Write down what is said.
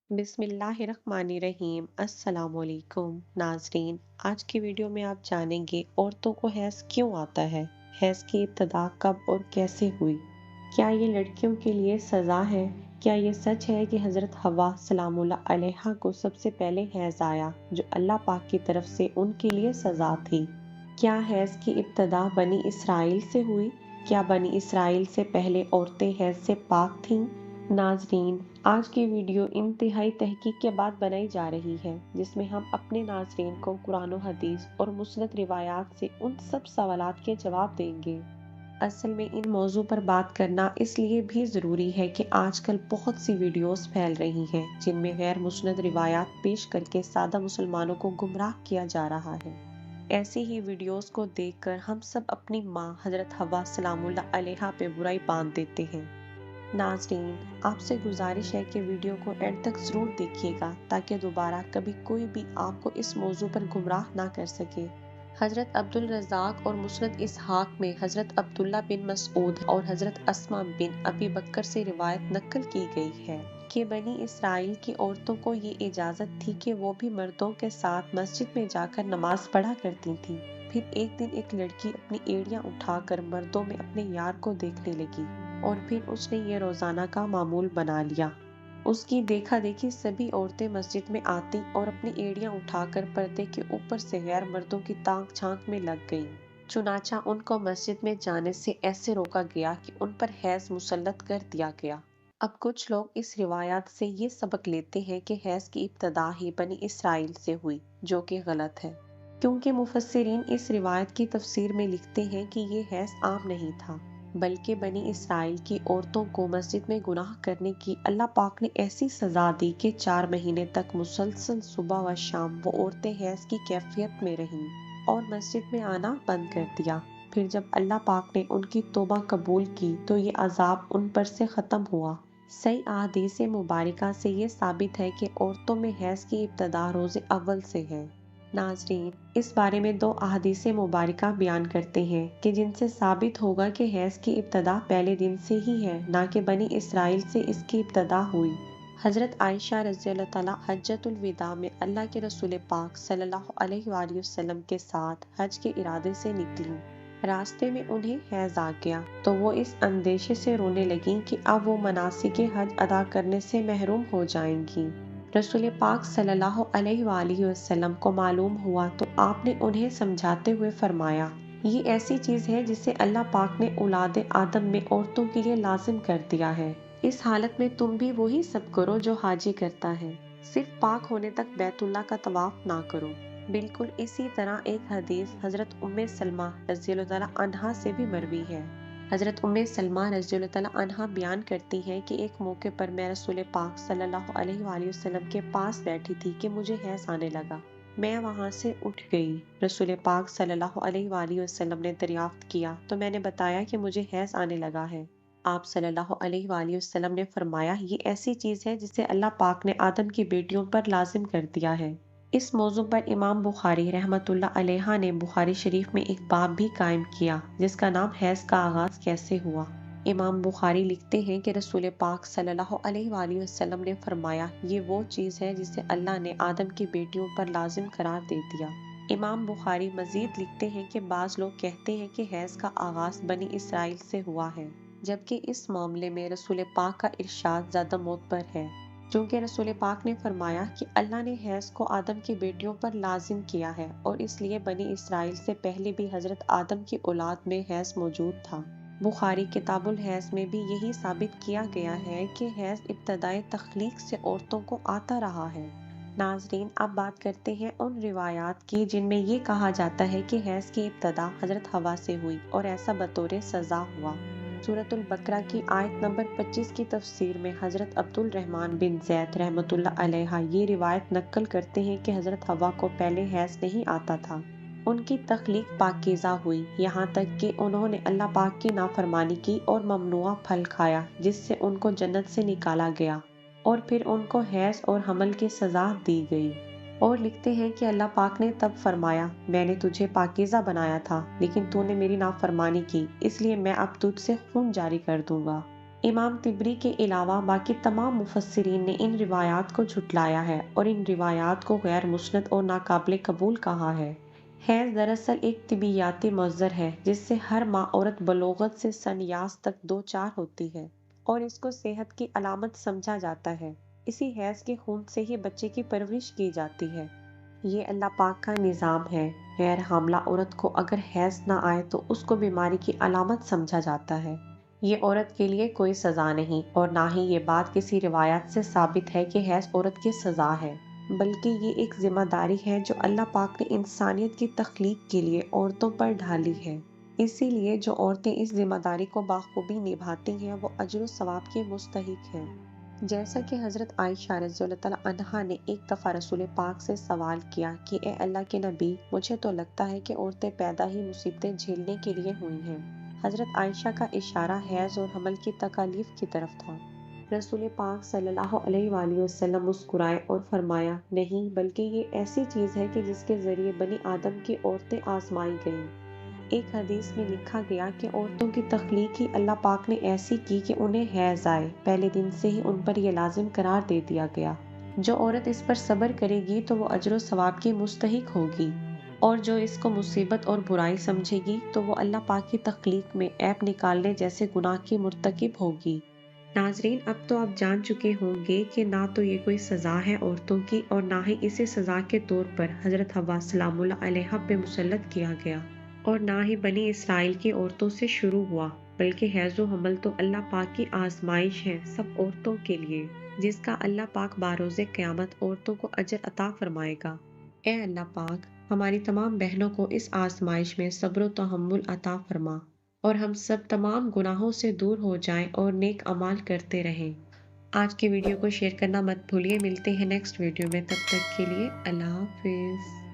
बिस्मिल्लाहिर्रहमानिर्रहीम। अस्सलाम वालेकुम नाजरीन, आज की वीडियो में आप जानेंगे औरतों को हैज़ क्यों आता है, हैज़ की इब्तिदा कब और कैसे हुई, क्या ये लड़कियों के लिए सज़ा है, क्या ये सच है कि हज़रत हवा सलामुल्लाह अलैहा को सबसे पहले हैज़ आया जो अल्लाह पाक की तरफ से उनके लिए सज़ा थी, क्या हैज़ की इब्तिदा बनी इसराइल से हुई, क्या बनी इसराइल से पहले औरतें हैज़ से पाक थीं। नाजरीन, आज की वीडियो इंतहाई तहकीक के बाद बनाई जा रही है जिसमें हम अपने नाजरीन को कुरान और हदीस और मुस्नद रिवायात से उन सब सवालात के जवाब देंगे। असल में इन मौजू पर बात करना इसलिए भी ज़रूरी है कि आजकल बहुत सी वीडियोस फैल रही हैं जिनमें गैर मुस्नद रिवायात पेश करके सादा मुसलमानों को गुमराह किया जा रहा है। ऐसी ही वीडियोस को देखकर हम सब अपनी माँ हज़रत हवा सलामुल्लाह अलैहा पे बुराई बांध देते हैं। नाज़रीन, आपसे गुजारिश है कि वीडियो को एंड तक ज़रूर देखिएगा ताकि दोबारा कभी कोई भी आपको इस मौजू पर गुमराह ना कर सके। हज़रत अब्दुल रज़ाक और मुस्नद इसहाक में हज़रत अब्दुल्ला बिन मसऊद और हज़रत अस्मा बिन अबी बकर से रिवायत नकल की गई है कि बनी इसराइल की औरतों को ये इजाज़त थी कि वो भी मर्दों के साथ मस्जिद में जाकर नमाज पढ़ा करती थीं। फिर एक दिन एक लड़की अपनी एड़ियाँ उठाकर मर्दों में अपने यार को देखने लगी और फिर उसने ये रोज़ाना का मामूल बना लिया। उसकी देखा देखी सभी औरतें मस्जिद में आती और अपनी एड़ियाँ उठाकर पर्दे के ऊपर से गैर मर्दों की ताक झांक में लग गईं। चुनाचा उनको मस्जिद में जाने से ऐसे रोका गया कि उन पर हैज़ मुसल्लत कर दिया गया। अब कुछ लोग इस रिवायत से ये सबक लेते हैं कि हैज़ की इब्तदा ही बनी इसराइल से हुई, जो कि गलत है, क्योंकि मुफस्सिरीन इस रिवायत की तफसीर में लिखते हैं कि ये हैज़ आम नहीं था, बल्कि बनी इसराइल की औरतों को मस्जिद में गुनाह करने की अल्लाह पाक ने ऐसी सज़ा दी कि 4 महीने तक मुसलसल सुबह व शाम वो औरतें हैज़ की कैफियत में रहीं और मस्जिद में आना बंद कर दिया। फिर जब अल्लाह पाक ने उनकी तौबा कबूल की तो ये अजाब उन पर से ख़त्म हुआ। सही अहादीस मुबारका से ये साबित है कि औरतों में हैज़ की इब्तदा रोज़े अव्वल से है। नाज़रीन, इस बारे में 2 अहादीस मुबारका बयान करते हैं कि जिनसे साबित होगा कि हैज़ की इब्तदा पहले दिन से ही है, ना कि बनी इसराइल से इसकी इब्तदा हुई। हज़रत आयशा रज़ियल्लाहु तआला हज्जतुल विदा में अल्लाह के रसूल पाक सल्लल्लाहु अलैहि वसल्लम के साथ हज के इरादे से निकलीं। रास्ते में उन्हें हैज़ आ गया तो वो इस अंदेशे से रोने लगीं कि अब वो मनासिक हज अदा करने से महरूम हो जाएंगी। रसूल पाक सल्लल्लाहु अलैहि वसल्लम को मालूम हुआ तो आपने उन्हें समझाते हुए फरमाया, ये ऐसी चीज़ है जिसे अल्लाह पाक ने औलाद आदम में औरतों के लिए लाजिम कर दिया है। इस हालत में तुम भी वही सब करो जो हाजी करता है, सिर्फ पाक होने तक बैतुल्लाह का तवाफ ना करो। बिल्कुल इसी तरह एक हदीस हज़रत उम्मे सलमा रज़ियल्लाहु तआला अन्हा से भी मरवी है। हज़रत उम्मे सलमा रज़ियल्लाहु तआला अन्हा बयान करती हैं कि एक मौके पर मैं रसूल पाक सल्लल्लाहु अलैहि वसल्लम के पास बैठी थी कि मुझे हैज़ आने लगा। मैं वहाँ से उठ गई। रसूल पाक सल्लल्लाहु अलैहि वसल्लम ने दरियाफ्त किया तो मैंने बताया कि मुझे हैज़ आने लगा है। आप सल्लल्लाहु अलैहि वसल्लम ने फरमाया, ये ऐसी चीज़ है जिसे अल्लाह पाक ने आदम की बेटियों पर लाजिम कर दिया है। इस मौजू पर इमाम बुखारी रहमतुल्लाह अलैहा ने बुखारी शरीफ में एक बाब भी कायम किया जिसका नाम हैज़ का आगाज़ कैसे हुआ। इमाम बुखारी लिखते हैं कि रसूल पाक सल्लल्लाहु अलैहि वसल्लम ने फरमाया, ये वो चीज़ है जिसे अल्लाह ने आदम की बेटियों पर लाजिम करार दे दिया। इमाम बुखारी मजीद लिखते हैं कि बाज़ लोग कहते हैं कि हैज़ का आगाज़ बनी इसराइल से हुआ है, जबकि इस मामले में रसूल पाक का इरशाद ज़्यादा मोतबर है, क्योंकि रसूल पाक ने फरमाया कि अल्लाह ने हैज़ को आदम की बेटियों पर लाजिम किया है और इसलिए बनी इसराइल से पहले भी हज़रत आदम की औलाद में हैज़ मौजूद था। बुखारी किताबुल हैज़ में भी यही साबित किया गया है कि हैज़ इब्तदाई तख्लीक से औरतों को आता रहा है। नाजरीन, अब बात करते हैं उन रिवायात की जिनमें ये कहा जाता है कि हैज़ की इब्तदा हज़रत हवा से हुई और ऐसा बतौर सज़ा हुआ। सूरतुल बकरा की आयत नंबर 25 की तफसीर में हज़रत अब्दुल रहमान बिन ज़ैद रहमतुल्लाह अलैहा ये रिवायत नकल करते हैं कि हज़रत हवा को पहले हैज़ नहीं आता था। उनकी तख्लीक पाकीज़ा हुई, यहाँ तक कि उन्होंने अल्लाह पाक की नाफरमानी की और ममनुआ फल खाया जिससे उनको जन्नत से निकाला गया और फिर उनको हैज़ और हमल की सज़ा दी गई। और लिखते हैं कि अल्लाह पाक ने तब फरमाया, मैंने तुझे पाकीज़ा बनाया था लेकिन तूने मेरी नाफरमानी की, इसलिए मैं अब तुझसे खून जारी कर दूंगा। इमाम तिबरी के अलावा बाकी तमाम मुफस्सिरीन ने इन रिवायात को झुटलाया है और इन रिवायात को गैर मुस्नद और नाकाबिल कबूल कहा है। हैज़ दरअसल एक तिबियाती मज़दर है जिससे हर माँ औरत बलोगत से सन्यास तक दो चार होती है और इसको सेहत की अलामत समझा जाता है। इसी हैज़ के खून से ही बच्चे की परवरिश की जाती है। ये अल्लाह पाक का निज़ाम है। गैर हामला औरत को अगर हैज़ ना आए तो उसको बीमारी की अलामत समझा जाता है। ये औरत के लिए कोई सज़ा नहीं और ना ही ये बात किसी रिवायत से साबित है कि हैज़ औरत की सज़ा है, बल्कि ये एक ज़िम्मेदारी है जो अल्लाह पाक ने इंसानियत की तख्लीक के लिए औरतों पर ढाली है। इसीलिए जो औरतें इस ज़िम्मेदारी को बाखूबी निभाती हैं वो अजर व सवाब के मुस्तहिक हैं। जैसा कि हज़रत आयशा रज़ियल्लाहु तआला अन्हा ने एक दफ़ा रसूल पाक से सवाल किया कि ए अल्लाह के नबी, मुझे तो लगता है कि औरतें पैदा ही मुसीबतें झेलने के लिए हुई हैं। हज़रत आयशा का इशारा हैज़ और हमल की तकालीफ की तरफ था। रसूल पाक सल्लल्लाहु अलैहि वसल्लम मुस्कुराए और फरमाया, नहीं, बल्कि ये ऐसी चीज़ है कि जिसके ज़रिए बनी आदम की औरतें आजमाई गईं। एक हदीस में लिखा गया कि औरतों की तख्लीक ही अल्लाह पाक ने ऐसी की कि उन्हें हैज़ आए। पहले दिन से ही उन पर यह लाजिम करार दे दिया गया। जो औरत इस पर सब्र करेगी तो वो अजर व सवाब की मुस्तहिक होगी और जो इसको मुसीबत और बुराई समझेगी तो वो अल्लाह पाक की तख्लीक में ऐब निकालने जैसे गुनाह की मुर्तकिब होगी। नाजरीन, अब तो आप जान चुके होंगे कि ना तो ये कोई सज़ा है औरतों की और ना ही इसे सज़ा के तौर पर हज़रत हव्वा सलामुल्लाह अलैहा पे मुसल्लत किया गया और ना ही बनी इसराइल की औरतों से शुरू हुआ, बल्कि हैज़ो हमल तो अल्लाह पाक की आजमाइश है सब औरतों के लिए, जिसका अल्लाह पाक बारोज़े क़यामत औरतों को अजर अता फरमाएगा। ए अल्लाह पाक, हमारी तमाम बहनों को इस आजमाइश में सब्र व तहम्मुल अता फरमा और हम सब तमाम गुनाहों से दूर हो जाएं और नेक अमाल करते रहें। आज की वीडियो को शेयर करना मत भूलिए। मिलते हैं नेक्स्ट वीडियो में, तब तक के लिए अल्लाह हाफिज़।